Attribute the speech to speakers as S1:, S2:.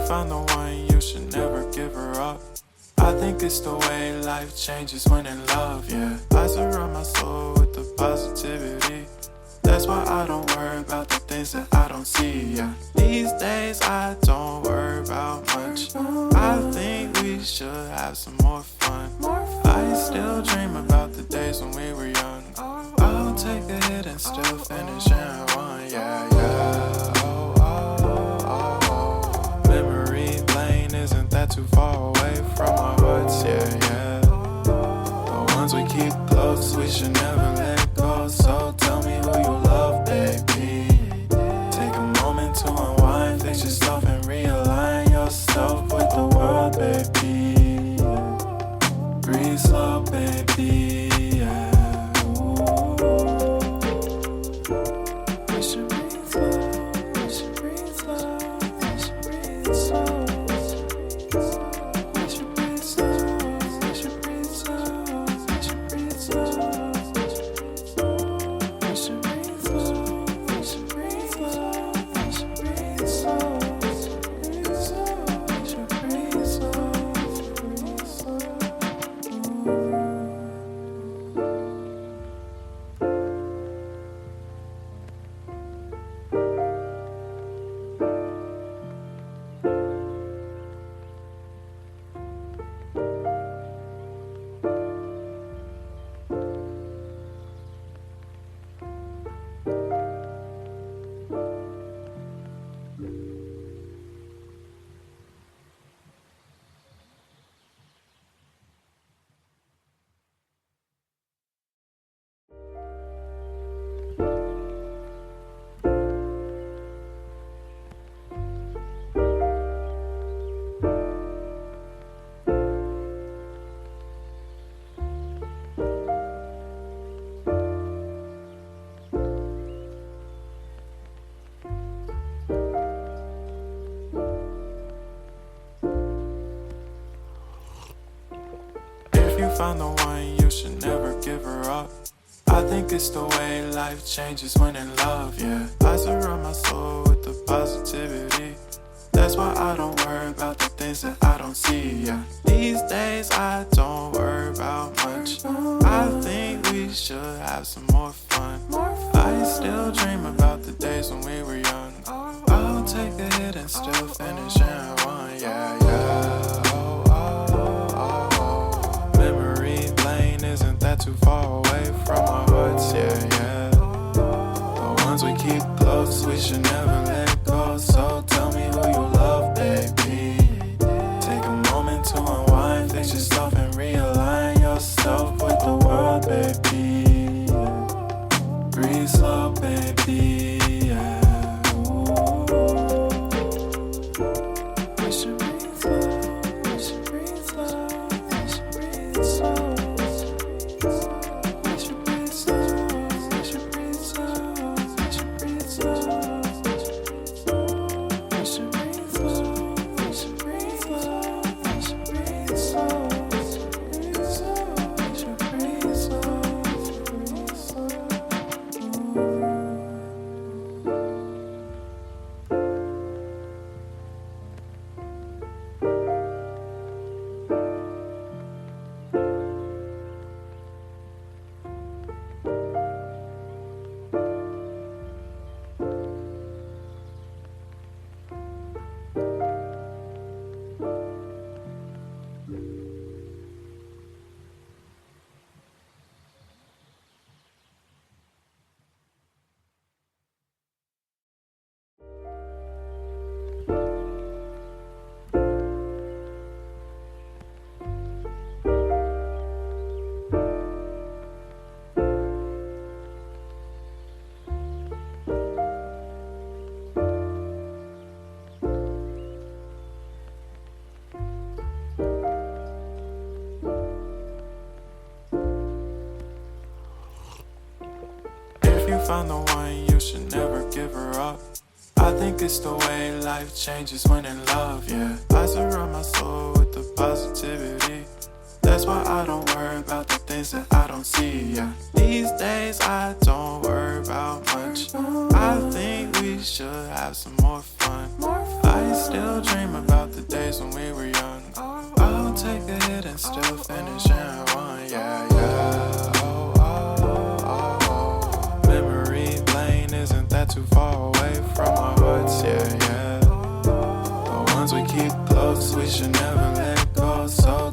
S1: found the one, you should never give her up. I think it's the way life changes when in love, yeah. I surround my soul with the positivity. That's why I don't worry about the things that I don't see, yeah. These days I don't worry about much. I think we should have some more fun. I still dream about the days when we were young. I'll take a hit and still finish in one, yeah, yeah. Oh, oh, oh, oh. Memory lane isn't that too far away from our hearts, yeah, yeah. The ones we keep close, we should never let go. So tell me who you love, baby. Take a moment to unwind, fix yourself and realign yourself with the world, baby. Breathe slow, baby, yeah. We should breathe slow, we should breathe slow, we should breathe slow. We should breathe slow, we should breathe slow, we should breathe slow. We should breathe slow, we should breathe slow, we should breathe slow. We should breathe slow, breathe slow. Found the one, you should never give her up. I think it's the way life changes when in love, yeah. I surround my soul with the positivity. That's why I don't worry about the things that I don't see, yeah. These days I don't worry about much. I think we should have some more fun. I still dream about the days when we were young. I'll take a hit and still finish in one, yeah, yeah. Oh, oh, oh, oh. Memory lane isn't that too far away from our hearts, yeah, yeah. The ones we keep close, we should never let go. So tell me who you love, baby. Take a moment to unwind, fix yourself and realign yourself with the world, baby. Breathe slow, baby, yeah. We should breathe slow, we should breathe slow, we should breathe slow. We should breathe slow, we should breathe slow, we should breathe slow. We should breathe slow, we should breathe slow, we should breathe slow. We should breathe slow, breathe slow. Found the one, you should never give her up. I think it's the way life changes when in love, yeah. I surround my soul with the positivity. That's why I don't worry about the things that I don't see, yeah. These days I don't worry about much. I think we should have some more fun. I I still dream about the days when we were young. I'll take a hit and still finish in one. Yeah, yeah. Oh, oh, oh, oh. Memory lane, isn't that too far away from our hearts? Yeah, yeah. The ones we keep close, we should never let go. So